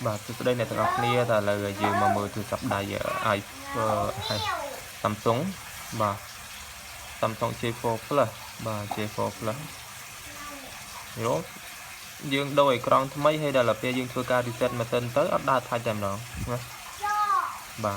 bà từ đây này tập nia là giờ mà mời từ tập đại ai hay Samsung bà Samsung J4 Plus bà J4 Plus nhớ dương đôi con mấy hay là pe dương thưa ca reset mà tên tới ấp đa thay chạm đó bà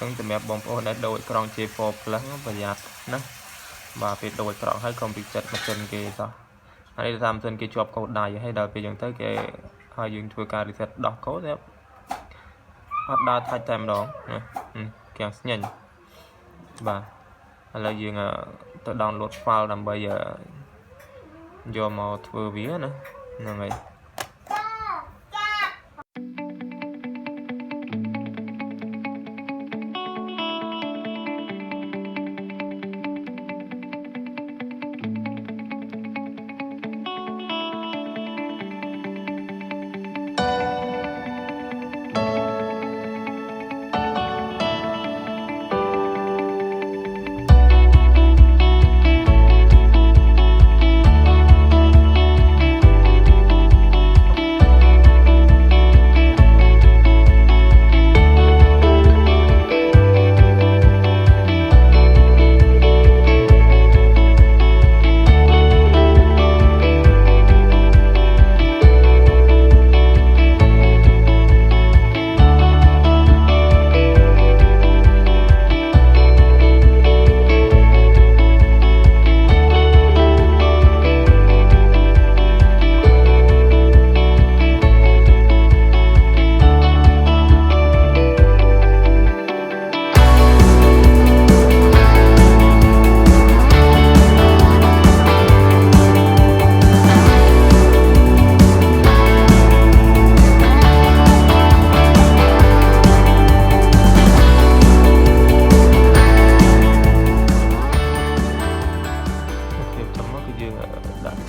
chẳng từ mẹ bông ô đã đôi con J4 Plus và giặt nó bà phải đôi con hay không reset mà tên kia sao hay làm tên kia chụp cột đài hay là pe dương tới cái hai dương thưa ca reset đọc code đấy ấp đa thay chạm đó càng nhanh bà là dương tự download file làm bây giờ do màu thừa vía nữa là vậy.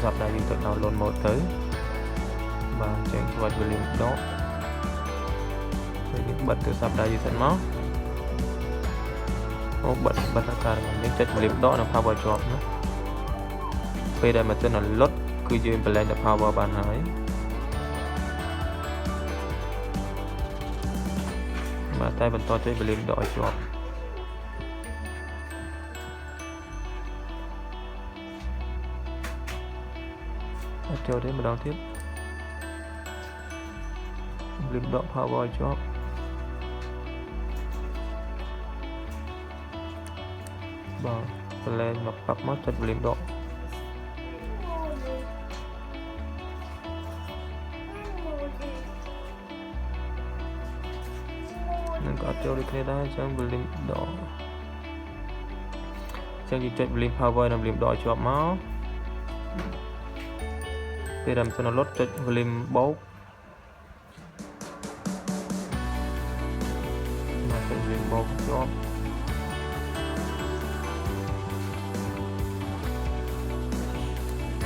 Sắp đây chúng ta download một tới và chuyển qua cái link đó thì bật từ sắp đây chúng ta máu bật tất cả những chất link đó là power job nữa bây đây mà tên là load cứ duyên blend the power bàn hỏi mà tay bên to chơi link đó job theo đến một đòn tiếp link độ power job bằng lên mà bật mất chất link độ nên có theo được cái đó trong link độ trong chất link power làm link độ job máu thì làm cho nó lót cho volume bố mà cho volume bố cho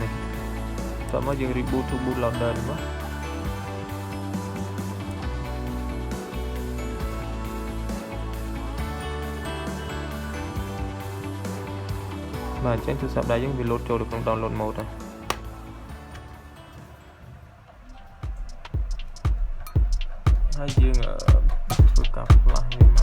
này cho mới dừng reboot to boot loader nữa mà trên thứ sắp đây giống vì load cho được trong download mode này hai dương ở tôi cặp lại nhưng mà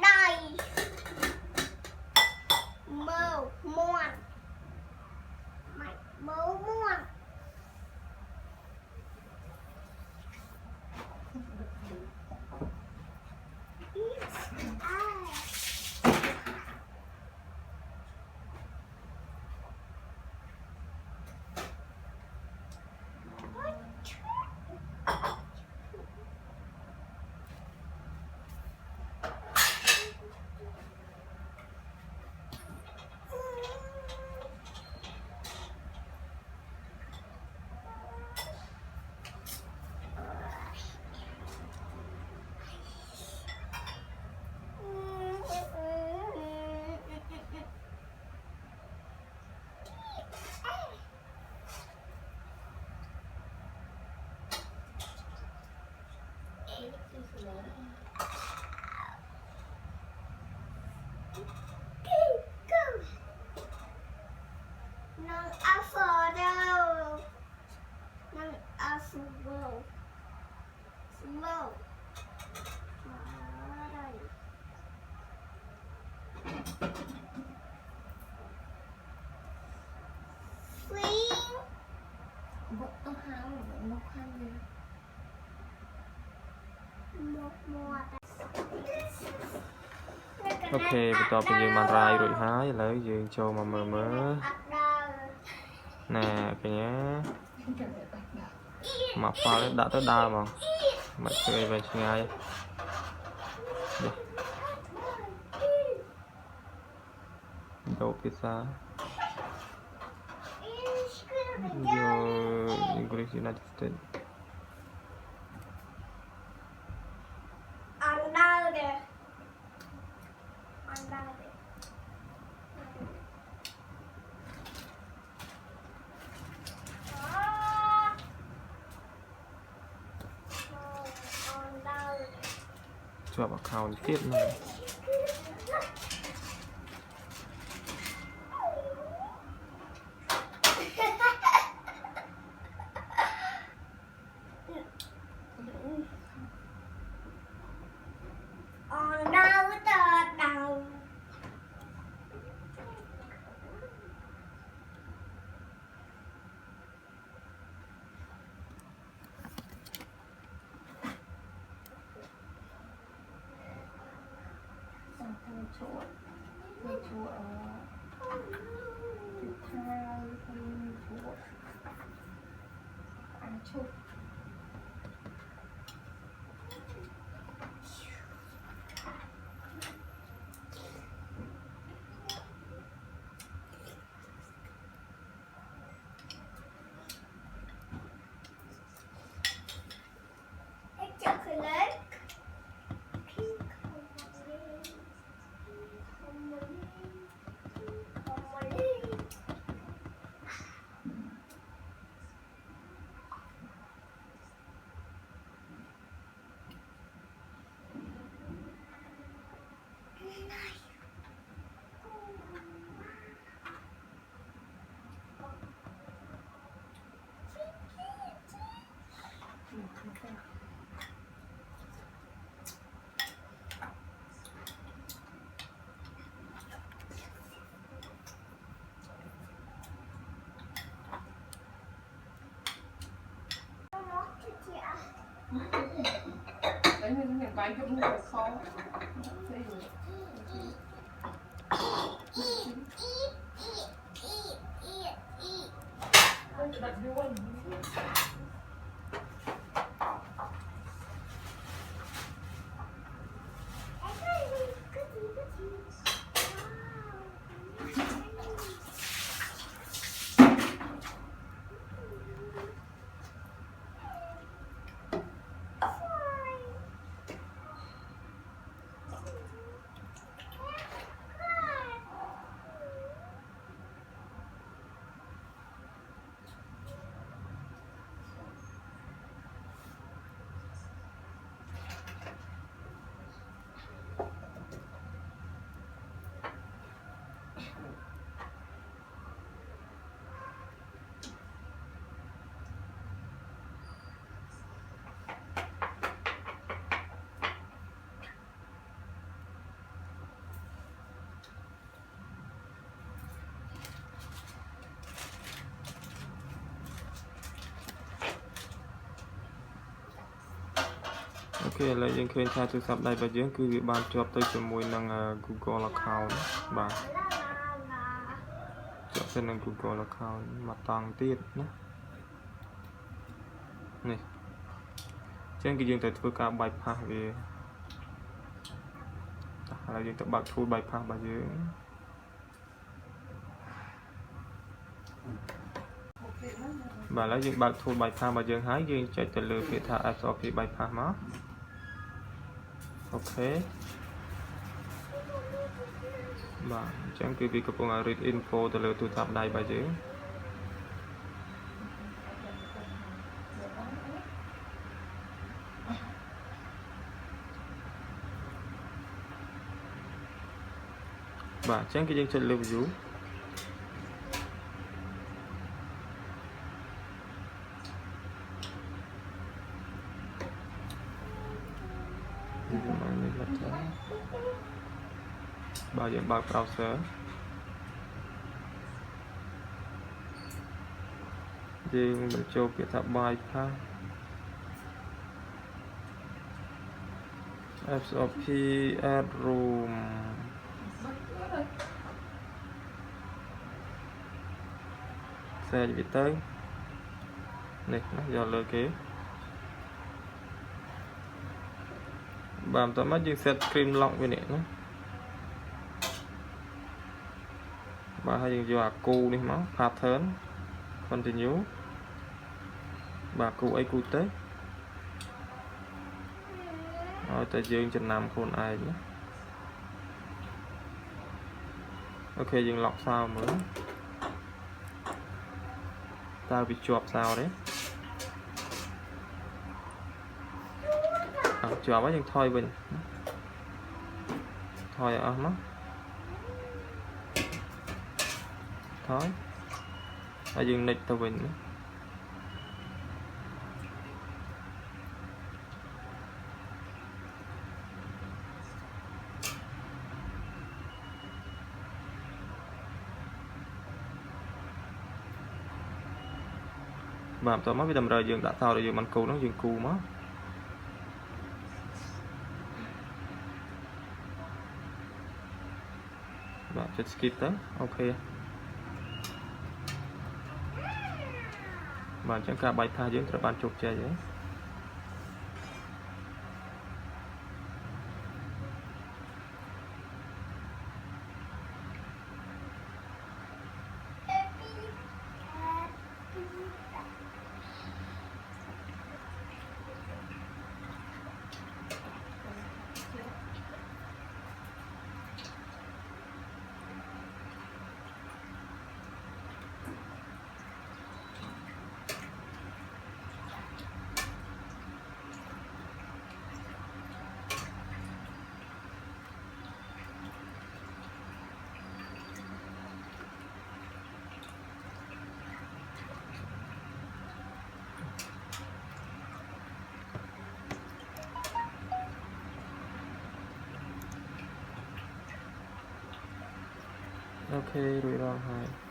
đây mơ muôn mày mơ muôn nâng alpha đâu nâng alpha slow slow đây swing một tao hao một khăn gì một mùa ok bây giờ mình mang rai rồi há lấy dương cho mà mơ nè cái nhá mà pha đã tới đa mà mày chơi về ngay đâu pizza yo English United States cho vào account tiếp này chúa ở Việt Nam chúa ăn chúc đấy như những bánh cũng rất khó ok là dương khơi tha thu sắp đây và dương cứ việc bàn chụp tới cho mùi năng Google account bà chụp trên năng Google account mà tăng tiết nhé này trên cái dương tớiធ្វើការ bypass វាហើយយើងទៅបើក tool bypass របស់យើងបាទឥឡូវយើងបើក tool bypass របស់យើងហើយយើងចុចទៅលើពាក្យថា sm bypass មកអូខេបាទអញ្ចឹងគឺវាកំពុង read info ទៅលើទូរស័ព្ទដៃរបស់យើងបាទអញ្ចឹងគឺយើងចុចលើ view បាទយើងបើក browser យើងបញ្ចូលពាក្យថា bypass sp add room សេចវាទៅនេះណាយកលើគេបាទបន្តមកយើង set screen lock វានេះណាបាទហើយយើងយកអាគូនេះមក pattern continue បាទគូអីគូទៅឲ្យតែយើងចំណាំខ្លួនឯងណាអូខេយើង lock សោមើលតើវាជាប់សោទេអត់ជាប់ហើយយើងថយវិញថយអស់មកថយហើយយើងនិចទៅវិញណាបាទបន្តមកវាតម្រូវយើងដាក់សោដែលយើងបានគូនោះយើងគូមកបាទចុច skip ទៅអូខេបាទអញ្ចឹងការបាយថាយើងត្រូវបានជោគជ័យហើយអូខេរួចរាល់ហើយ